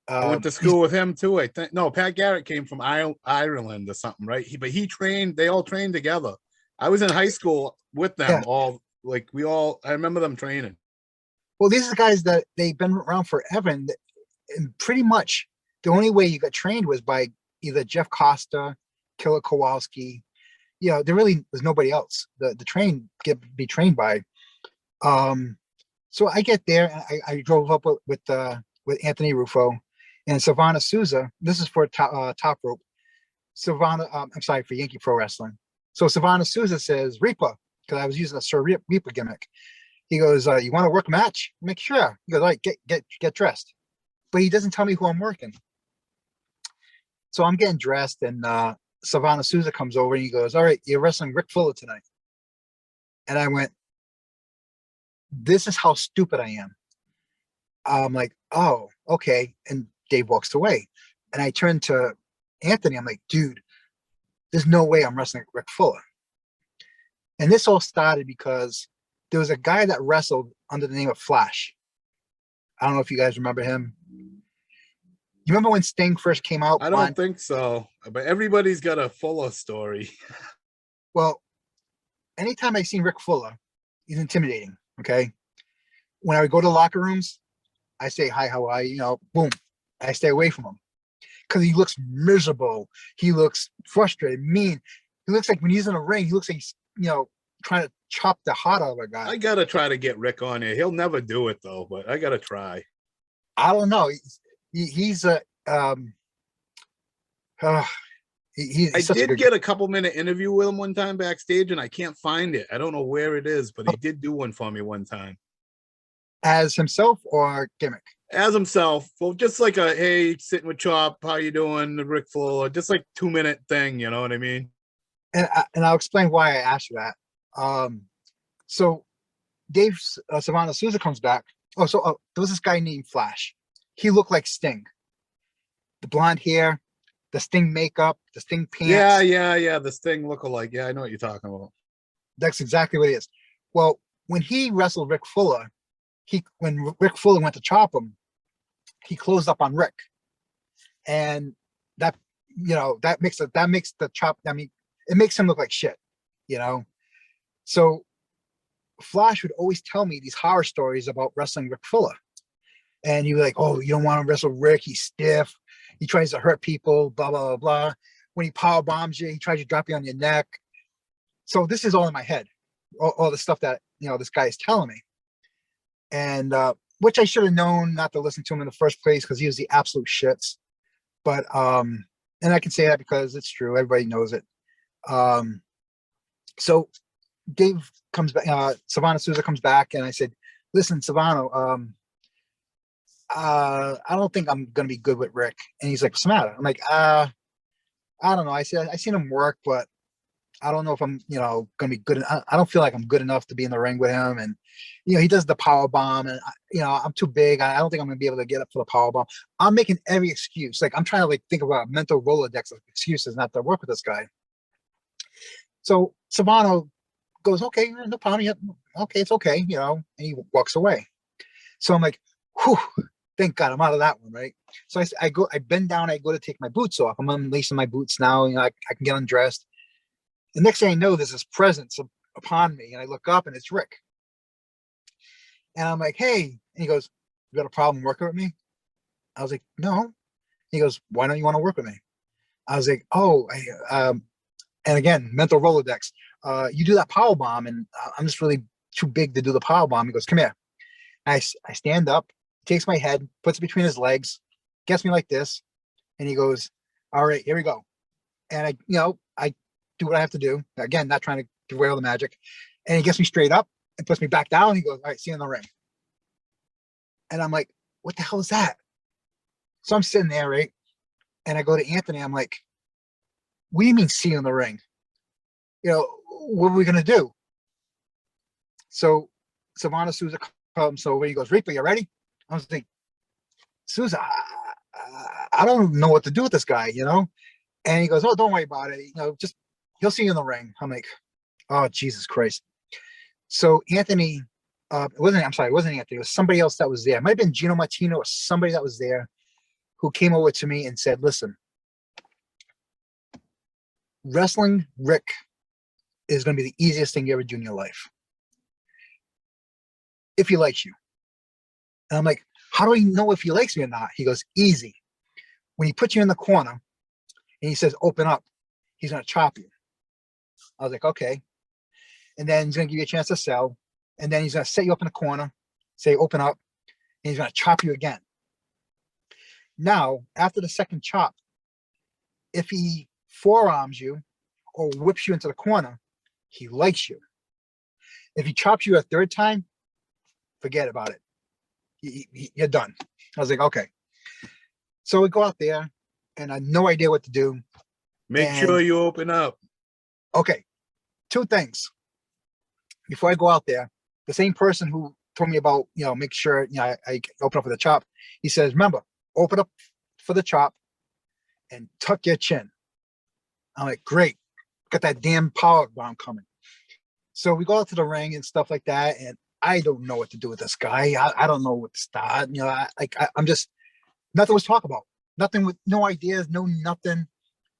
I went to school with him too. I think no, Pat Garrett came from Ireland or something, right? They all trained together. I was in high school with them all. Like I remember them training. Well, these are the guys that they've been around forever, and pretty much the only way you got trained was by either Jeff Costa, Killer Kowalski. You know, there really was nobody else. The train be trained by. So I get there, and I drove up with Anthony Ruffo and Savannah Souza. This is for top rope. Savannah, I'm sorry, for Yankee Pro Wrestling. So Savannah Souza says, Reaper, because I was using a Sir Reaper gimmick. He goes, you want to work a match? I'm like, sure. He goes, all right, get dressed. But he doesn't tell me who I'm working. So I'm getting dressed, and Savannah Souza comes over, and he goes, all right, you're wrestling Rick Fuller tonight. And I went, this is how stupid I am. I'm like, oh, okay. And Dave walks away. And I turn to Anthony. I'm like, dude, there's no way I'm wrestling Rick Fuller. And this all started because there was a guy that wrestled under the name of Flash. I don't know if you guys remember him. You remember when Sting first came out? I don't think so, but everybody's got a Fuller story. Well, anytime I seen Rick Fuller, he's intimidating. Okay. When I would go to locker rooms, I say, hi, how are you? You know, boom. I stay away from him because he looks miserable. He looks frustrated, mean. He looks like when he's in a ring, he looks like he's, you know, trying to chop the heart out of a guy. I got to try to get Rick on here. He'll never do it though, but I got to try. I don't know. He's a, I did get a couple-minute interview with him one time backstage, and I can't find it. I don't know where it is, but he did do one for me one time. As himself or gimmick? As himself. Well, just like a, hey, sitting with Chop, how you doing, Rick Fuller, just like 2-minute thing, you know what I mean? And I'll explain why I asked you that. So Dave Savannah Souza comes back. There was this guy named Flash. He looked like Sting. The blonde hair, the Sting makeup, the Sting pants. Yeah. The Sting lookalike. Yeah, I know what you're talking about. That's exactly what it is. Well, when he wrestled Rick Fuller, when Rick Fuller went to chop him, he closed up on Rick, and that that makes the chop. I mean, it makes him look like shit, you know. So Flash would always tell me these horror stories about wrestling Rick Fuller, and he was like, "Oh, you don't want to wrestle Rick. He's stiff. He tries to hurt people. Blah blah blah blah. When he power bombs you, he tries to drop you on your neck." So this is all in my head, all the stuff that this guy is telling me, and which I should have known not to listen to him in the first place because he was the absolute shits. But and I can say that because it's true. Everybody knows it. So Dave comes back. Savannah Sousa comes back, and I said, "Listen, Savannah, I don't think I'm gonna be good with Rick." And he's like, "What's the matter?" I'm like, I don't know. I said I seen him work, but I don't know if I'm, gonna be good. I don't feel like I'm good enough to be in the ring with him. And he does the power bomb, and I'm too big. I don't think I'm gonna be able to get up for the power bomb. I'm making every excuse. Like I'm trying to think about a mental Rolodex of excuses not to work with this guy. So Savannah goes, "Okay, no problem. Yeah, okay, it's okay," and he walks away. So I'm like, whew, thank God I'm out of that one, right? So I bend down, I go to take my boots off. I'm unlacing my boots now, I can get undressed. The next thing I know, there's this presence upon me, and I look up, and it's Rick. And I'm like, "Hey," and he goes, "You got a problem working with me?" I was like, "No." He goes, "Why don't you want to work with me?" I was like, "Oh, and again, mental Rolodex. You do that power bomb, and I'm just really too big to do the power bomb." He goes, "Come here." I stand up, takes my head, puts it between his legs, gets me like this, and he goes, "All right, here we go." And I do what I have to do. Again, not trying to give away all the magic. And he gets me straight up and puts me back down. He goes, "All right, see you in the ring." And I'm like, "What the hell is that?" So I'm sitting there, right? And I go to Anthony. I'm like, "What do you mean see you in the ring? What are we gonna do?" So Savannah Sousa comes over. He goes, "Reaper, you ready?" I was like, "Sousa, I don't know what to do with this guy, And he goes, "Oh, don't worry about it. Just he'll see you in the ring." I'm like, "Oh, Jesus Christ." So Anthony, it wasn't Anthony. It was somebody else that was there. It might have been Gino Martino or somebody that was there who came over to me and said, "Listen, wrestling Rick is going to be the easiest thing you ever do in your life. If he likes you." And I'm like, "How do I know if he likes me or not?" He goes, "Easy. When he puts you in the corner and he says, 'Open up,' he's going to chop you." I was like, "Okay." And then he's going to give you a chance to sell. And then he's going to set you up in the corner, say, 'Open up,' and he's going to chop you again. Now, after the second chop, if he forearms you or whips you into the corner, he likes you. If he chops you a third time, forget about it. You're done." I was like, "Okay." So we go out there, and I had no idea what to do. Make sure you open up. Okay, two things. Before I go out there, the same person who told me about, make sure, I open up for the chop, he says, "Remember, open up for the chop and tuck your chin." I'm like, "Great. Got that damn power bomb coming." So we go out to the ring and stuff like that, and I don't know what to do with this guy. I don't know what to start. I'm just, nothing was talked about. Nothing, with no ideas, no nothing.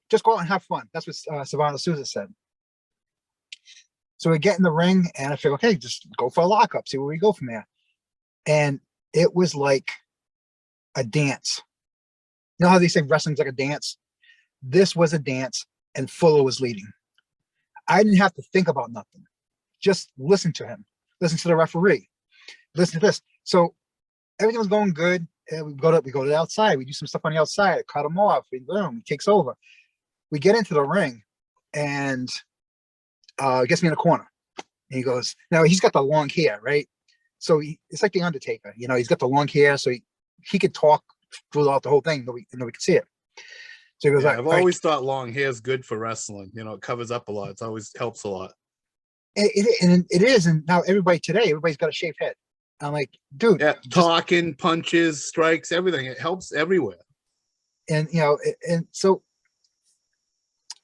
Just go out and have fun. That's what Savannah Sousa said. So we get in the ring, and I figure, okay, just go for a lockup, see where we go from there. And it was like a dance. You know how they say wrestling's like a dance? This was a dance, and Fuller was leading. I didn't have to think about nothing. Just listen to him. Listen to the referee. Listen to this. So everything was going good. And we go to the outside. We do some stuff on the outside. Cut him off. He takes over. We get into the ring, and gets me in the corner. And he goes, now he's got the long hair, right? So it's like the Undertaker. He's got the long hair, so he could talk throughout the whole thing. Nobody could see it. So he goes, I've always thought long hair is good for wrestling. It covers up a lot. It always helps a lot. It is. And now everybody's got a shaved head. I'm like, dude. Yeah, talking, punches, strikes, everything. It helps everywhere. And, and so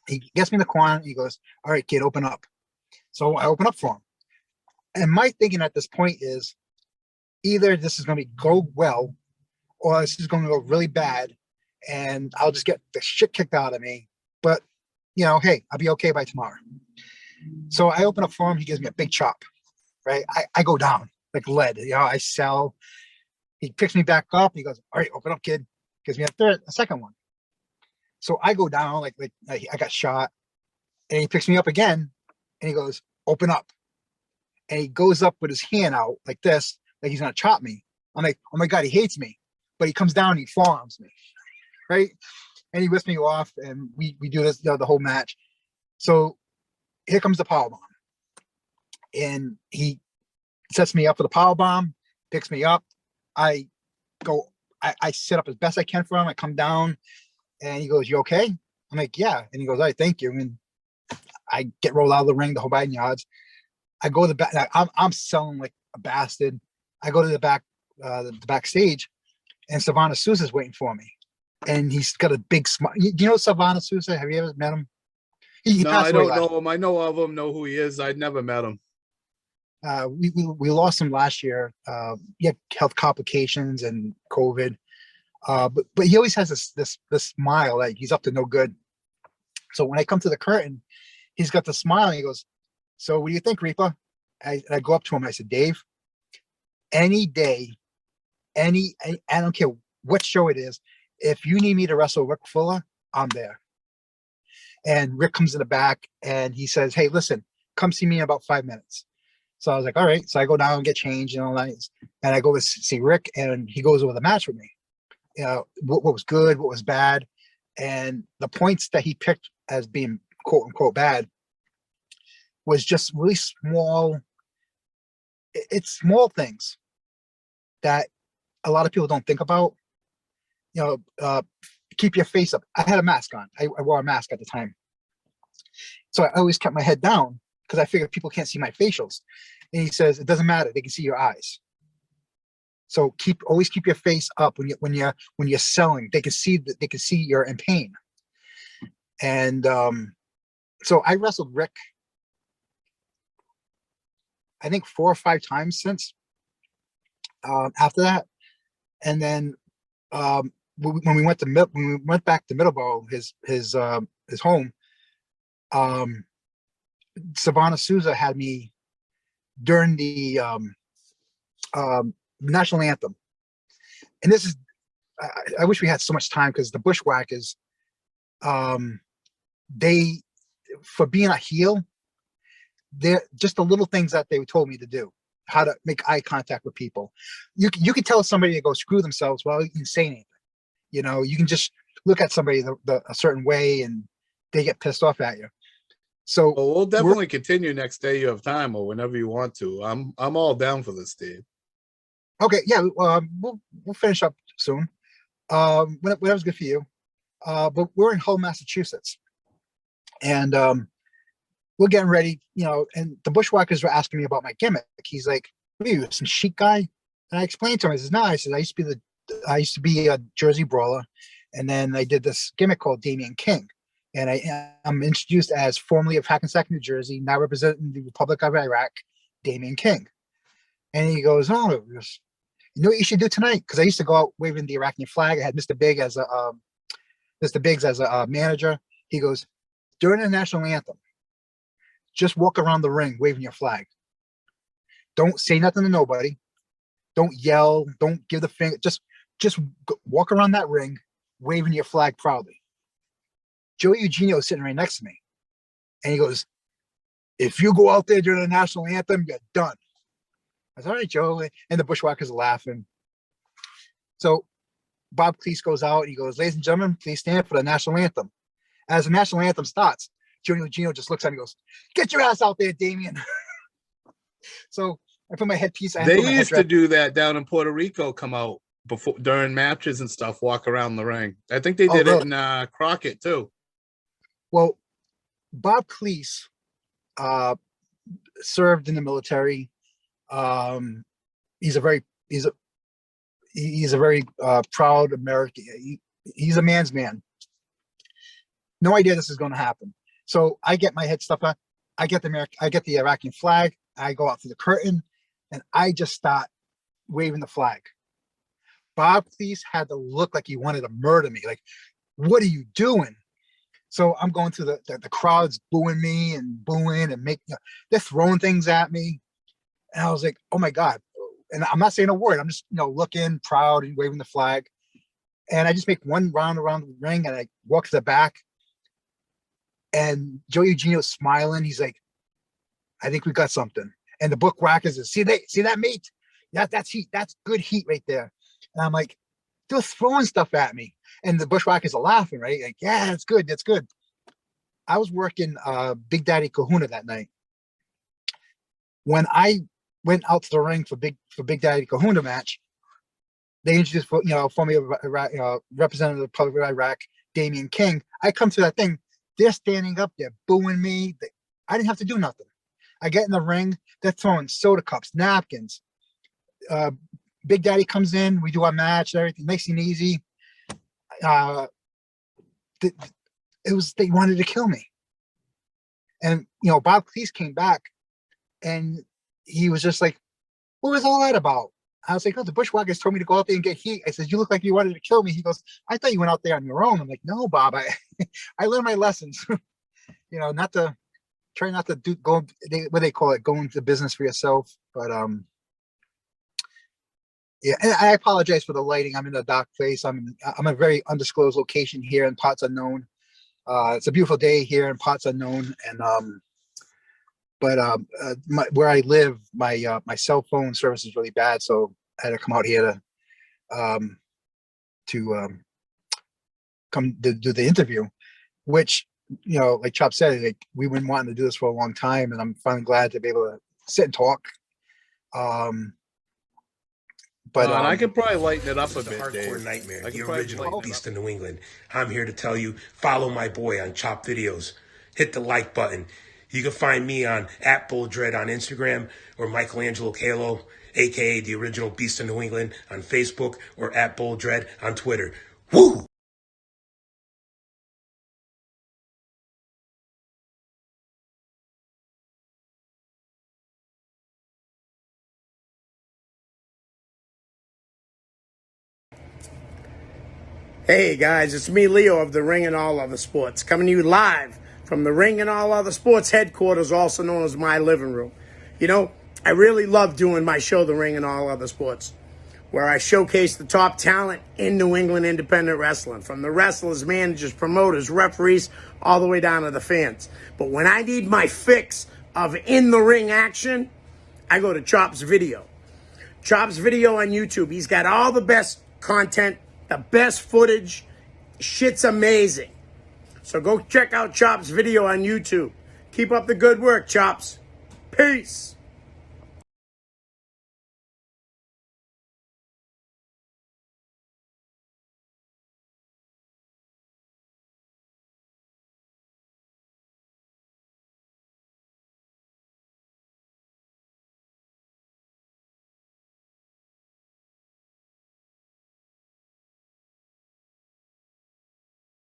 he gets me in the corner. He goes, "All right, kid, open up." So I open up for him. And my thinking at this point is, either this is going to go well, or this is going to go really bad, and I'll just get the shit kicked out of me. But hey, I'll be okay by tomorrow. So I open up for him. He gives me a big chop. Right, I go down like lead. I sell. He picks me back up. He goes, "All right, open up, kid." Gives me a second one. So I go down like I got shot, and he picks me up again, and he goes, "Open up." And he goes up with his hand out like this, like he's gonna chop me. I'm like, "Oh my god, he hates me," but he comes down and he forearms me, right? And he whips me off, and we do this the whole match. So here comes the power bomb, and he sets me up for the power bomb, picks me up. I go, I sit up as best I can for him. I come down, and he goes, "You okay?" I'm like, "Yeah." And he goes, "All right, thank you." And I get rolled out of the ring, the whole 9 yards. I go to the back. I'm selling like a bastard. I go to the backstage, and Savannah Sousa's waiting for me, and he's got a big smile. You know Savannah Sousa? Have you ever met him? He No, passed I away don't last. know him. I know of him, know who he is. I'd never met him. We lost him last year. He had health complications and COVID. But he always has this smile like he's up to no good. So when I come to the curtain, he's got the smile and he goes, "So what do you think, Reaper?" I go up to him. I said, "Dave, any day, I don't care what show it is. If you need me to wrestle Rick Fuller, I'm there." And Rick comes in the back and he says, "Hey, listen, come see me in about 5 minutes." So I was like, "All right." So I go down and get changed and all that. And I go to see Rick, and he goes over the match with me. What was good, what was bad. And the points that he picked as being quote unquote bad was just really small. It's small things that a lot of people don't think about. Keep your face up. I had a mask on. I wore a mask at the time. So I always kept my head down because I figured people can't see my facials. And he says, "It doesn't matter. They can see your eyes. So always keep your face up when you're selling. They can see you're in pain." And so I wrestled Rick, I think 4 or 5 times since after that. And then when we went back to Middleborough, his home, Savannah Sousa had me during the national anthem. And this is, I wish we had so much time because the Bushwhackers, they, for being a heel, they're just the little things that they told me to do, how to make eye contact with people. You can tell somebody to go screw themselves. Well, you can say anything. You can just look at somebody a certain way and they get pissed off at you. So Well, we'll definitely continue next day you have time or whenever you want to. I'm all down for this, Dave. okay, yeah, we'll finish up soon. Whatever's good for you. But we're in Hull, Massachusetts, and we're getting ready, and the Bushwhackers were asking me about my gimmick. He's like, "What are you, some chic guy?" And I explained to him. I says, "No," I said, I used to be a Jersey brawler, and then I did this gimmick called Damien King. And I'm introduced as formerly of Hackensack, New Jersey, now representing the Republic of Iraq, Damien King. And he goes, "Oh, you know what you should do tonight?" Because I used to go out waving the Iraqi flag. I had Mr. Biggs as a manager. He goes, "During the national anthem, just walk around the ring waving your flag. Don't say nothing to nobody. Don't yell. Don't give the finger. Just walk around that ring waving your flag proudly." Joey Eugenio is sitting right next to me. And he goes, "If you go out there during the national anthem, you're done." I said, "All right, Joe." And the Bushwhackers are laughing. So Bob Cleese goes out and he goes, "Ladies and gentlemen, please stand for the national anthem." As the national anthem starts, Joey Eugenio just looks at me and goes, "Get your ass out there, Damien." So I put my headpiece. They used to do that down in Puerto Rico, come out during matches and stuff, walk around the ring. I think they did it in Crockett too. Well, Bob Cleese served in the military. He's a very proud American. He's a man's man. No idea this is going to happen. So I get my head stuff on. I get the Iraqi flag. I go out through the curtain, and I just start waving the flag. Bob Cleese had to look like he wanted to murder me. Like, what are you doing? So I'm going through the crowd's booing me and booing and they're throwing things at me. And I was like, oh my God. And I'm not saying a word. I'm just, looking proud and waving the flag. And I just make one round around the ring and I walk to the back. And Joe Eugenio's smiling. He's like, I think we got something. And the bookwhackers is, see that, mate? That's heat. That's good heat right there. And I'm like, they're throwing stuff at me. And the bushwhackers are laughing, right? Like, yeah, that's good. That's good. I was working Big Daddy Kahuna that night. When I went out to the ring for Big Daddy Kahuna match, they introduced, for me, representative of Public Iraq, Damian King. I come to that thing. They're standing up. They're booing me. I didn't have to do nothing. I get in the ring. They're throwing soda cups, napkins. Big Daddy comes in. We do our match. Everything nice and easy. They wanted to kill me. And, Bob Cleese came back and he was just like, what was all that about? I was like, oh, the bushwhackers told me to go out there and get heat. I said, you look like you wanted to kill me. He goes, I thought you went out there on your own. I'm like, no, Bob, I learned my lessons, try not to what they call it, go into business for yourself. But, yeah, and I apologize for the lighting. I'm in a dark place. I'm a very undisclosed location here in parts unknown. It's a beautiful day here in parts unknown, and where I live, my cell phone service is really bad, so I had to come out here to come to do the interview, which, like Chop said, like, we've been wanting to do this for a long time, and I'm finally glad to be able to sit and talk. But I could probably lighten it up a bit, Hardcore Dave. Nightmare, the original Beast of New England. I'm here to tell you, follow my boy on Chop Videos. Hit the like button. You can find me on @BullDread on Instagram, or Michelangelo Kalo, aka the original Beast of New England, on Facebook, or @BullDread on Twitter. Woo! Hey guys, it's me, Leo of The Ring and All Other Sports, coming to you live from The Ring and All Other Sports headquarters, also known as my living room. I really love doing my show, The Ring and All Other Sports, where I showcase the top talent in New England independent wrestling, from the wrestlers, managers, promoters, referees, all the way down to the fans. But when I need my fix of in-the-ring action, I go to Chop's Video. Chop's Video on YouTube. He's got all the best content, the best footage. Shit's amazing. So go check out Chop's Video on YouTube. Keep up the good work, Chops. Peace.